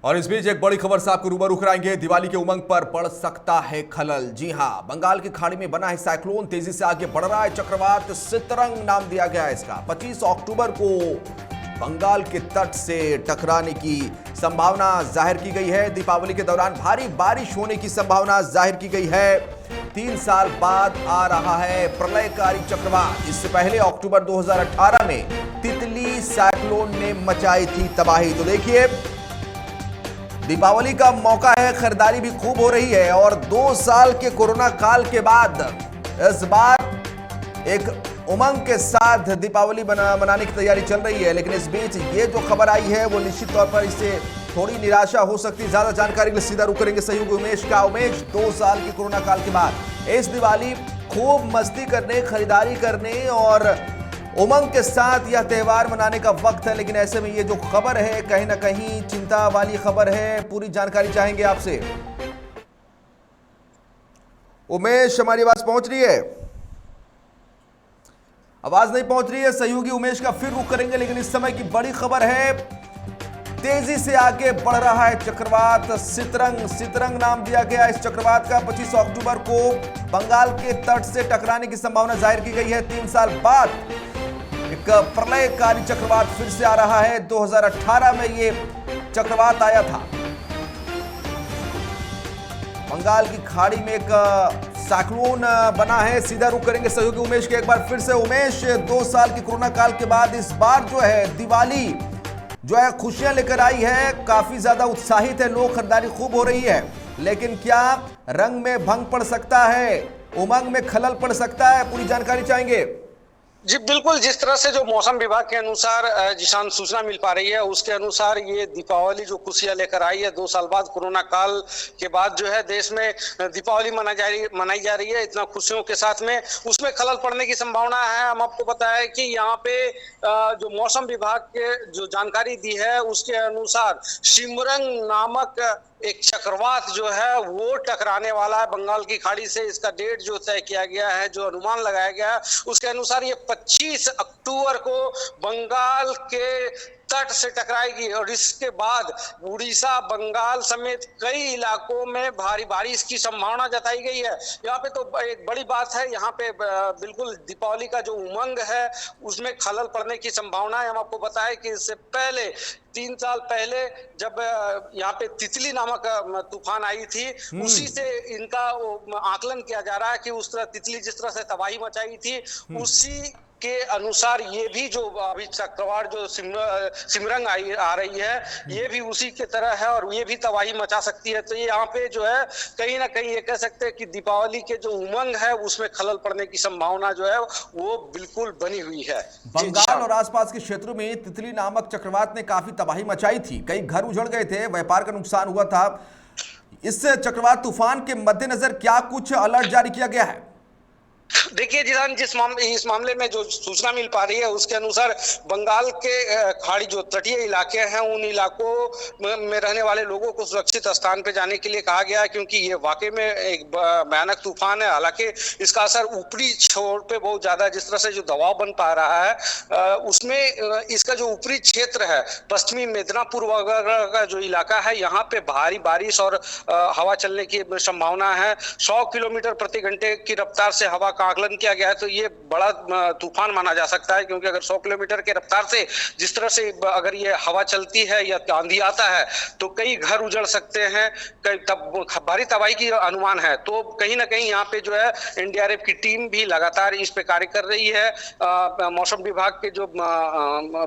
और इस बीच एक बड़ी खबर से आपको रूबरू कराएंगे। दिवाली के उमंग पर पड़ सकता है खलल। जी हां, बंगाल की खाड़ी में बना है साइक्लोन तेजी से आगे बढ़ रहा है। चक्रवात सितरंग नाम दिया गया है इसका। 25 अक्टूबर को बंगाल के तट से टकराने की संभावना जाहिर की गई है। दीपावली के दौरान भारी बारिश होने की संभावना जाहिर की गई है। 3 साल बाद आ रहा है प्रलयकारी चक्रवात। इससे पहले अक्टूबर 2018 में तितली साइक्लोन ने मचाई थी तबाही। तो देखिए, दीपावली का मौका है, खरीदारी भी खूब हो रही है और 2 साल के कोरोना काल के बाद इस बार एक उमंग के साथ दीपावली मनाने की तैयारी चल रही है। लेकिन इस बीच ये जो खबर आई है वो निश्चित तौर पर इससे थोड़ी निराशा हो सकती है। ज्यादा जानकारी के लिए सीधा रुख करेंगे सहयोगी उमेश का। उमेश, 2 साल के कोरोना काल के बाद इस दिवाली खूब मस्ती करने, खरीदारी करने और उमंग के साथ यह त्योहार मनाने का वक्त है। लेकिन ऐसे में ये जो खबर है कहीं ना कहीं चिंता वाली खबर है। पूरी जानकारी चाहेंगे आपसे। उमेश, हमारी आवाज पहुंच रही है? आवाज नहीं पहुंच रही है। सहयोगी उमेश का फिर रुख करेंगे। लेकिन इस समय की बड़ी खबर है, तेजी से आगे बढ़ रहा है चक्रवात सितरंग। सितरंग नाम दिया गया इस चक्रवात का। 25 अक्टूबर को बंगाल के तट से टकराने की संभावना जाहिर की गई है। 3 साल बाद एक प्रलयकारी चक्रवात फिर से आ रहा है। 2018 में ये चक्रवात आया था। बंगाल की खाड़ी में एक साइक्लोन बना है। सीधा रुख करेंगे सहयोगी उमेश के एक बार फिर से। उमेश, 2 साल के कोरोना काल के बाद इस बार जो है दिवाली जो है खुशियां लेकर आई है। काफी ज्यादा उत्साहित है लोग, खरीदारी खूब हो रही है। लेकिन क्या रंग में भंग पड़ सकता है, उमंग में खलल पड़ सकता है? पूरी जानकारी चाहेंगे। जी बिल्कुल, जिस तरह से जो मौसम विभाग के अनुसार जिसान सूचना मिल पा रही है उसके अनुसार ये दीपावली जो खुशियां लेकर आई है 2 साल बाद, कोरोना काल के बाद जो है देश में दीपावली मनाई जा रही है इतना खुशियों के साथ में, उसमें खलल पड़ने की संभावना है। हम आपको बताया कि यहाँ पे जो मौसम विभाग के जो जानकारी दी है उसके अनुसार सिमरंग नामक एक चक्रवात जो है वो टकराने वाला है बंगाल की खाड़ी से। इसका डेट जो तय किया गया है, जो अनुमान लगाया गया है उसके अनुसार ये 25 अक्टूबर को बंगाल के तट से टकराएगी और इसके बाद उड़ीसा, बंगाल समेत कई इलाकों में भारी बारिश की संभावना जताई गई है। यहाँ पे तो एक बड़ी बात है, यहाँ पे बिल्कुल दीपावली का जो उमंग है उसमें खलल पड़ने की संभावना है। हम आपको बताएं कि इससे पहले 3 साल पहले जब यहाँ पे तितली नामक तूफान आई थी, उसी से इनका आकलन किया जा रहा है कि उस तरह तितली जिस तरह से तबाही मचाई थी उसी के अनुसार ये भी जो अभी चक्रवात जो सिमरंग आ रही है ये भी उसी के तरह है और ये भी तबाही मचा सकती है। तो ये यहाँ पे जो है कहीं ना कहीं ये कह सकते हैं कि दीपावली के जो उमंग है उसमें खलल पड़ने की संभावना जो है वो बिल्कुल बनी हुई है। बंगाल और आसपास के क्षेत्रों में तितली नामक चक्रवात ने काफी तबाही मचाई थी। कई घर उजड़ गए थे, व्यापार का नुकसान हुआ था। इस चक्रवात तूफान के मद्देनजर क्या कुछ अलर्ट जारी किया गया है? देखिए जिसान, इस मामले में जो सूचना मिल पा रही है उसके अनुसार बंगाल के खाड़ी जो तटीय इलाके हैं उन इलाकों में रहने वाले लोगों को सुरक्षित स्थान पे जाने के लिए कहा गया है, क्योंकि ये वाकई में एक भयानक तूफान है। हालांकि इसका असर ऊपरी छोर पे बहुत ज्यादा, जिस तरह से जो दबाव बन पा रहा है उसमें इसका जो ऊपरी क्षेत्र है पश्चिमी मिदनापुर वगैरह का जो इलाका है यहाँ पे भारी बारिश और हवा चलने की संभावना है। 100 किलोमीटर प्रति घंटे की रफ्तार से हवा का आकलन किया गया है। तो ये बड़ा तूफान माना जा सकता है, क्योंकि अगर 100 किलोमीटर के रफ्तार से जिस तरह से अगर ये हवा चलती है या आंधी आता है तो कई घर उजड़ सकते हैं, भारी तबाही की अनुमान है। तो कहीं ना कहीं यहाँ पे जो है एनडीआरएफ की टीम भी लगातार इस पे कार्य कर रही है। मौसम विभाग के जो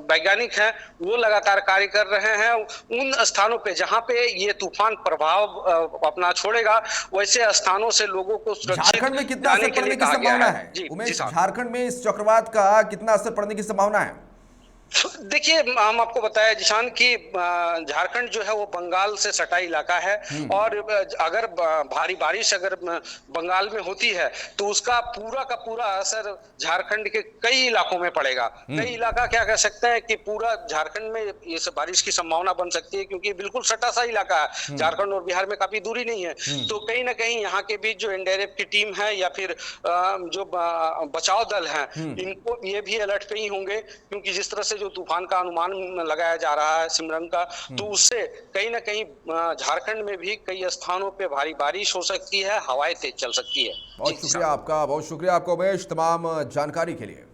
वैज्ञानिक हैं वो लगातार कार्य कर रहे हैं। उन स्थानों पे जहाँ पे ये तूफान प्रभाव अपना छोड़ेगा वैसे स्थानों से लोगों को सुरक्षित जाने के लिए कहा गया है। उमेश, झारखंड में इस चक्रवात का कितना असर पड़ने की संभावना है? देखिए, हम आपको बताया जिशान की झारखंड जो है वो बंगाल से सटा इलाका है और अगर भारी बारिश अगर बंगाल में होती है तो उसका पूरा का पूरा असर झारखंड के कई इलाकों में पड़ेगा। कई इलाका क्या कह सकते हैं कि पूरा झारखंड में ये बारिश की संभावना बन सकती है, क्योंकि बिल्कुल सटा सा इलाका है। झारखंड और बिहार में काफी दूरी नहीं है। तो कहीं ना कहीं यहाँ के बीच जो एनडीआरएफ की टीम है या फिर जो बचाव दल है इनको ये भी अलर्ट पे ही होंगे, क्योंकि जिस तरह से से जो तूफान का अनुमान लगाया जा रहा है सिमरन का, तो उससे कहीं ना कहीं झारखंड में भी कई स्थानों पे भारी बारिश हो सकती है, हवाएं तेज चल सकती है। बहुत शुक्रिया आपका उमेश, तमाम जानकारी के लिए।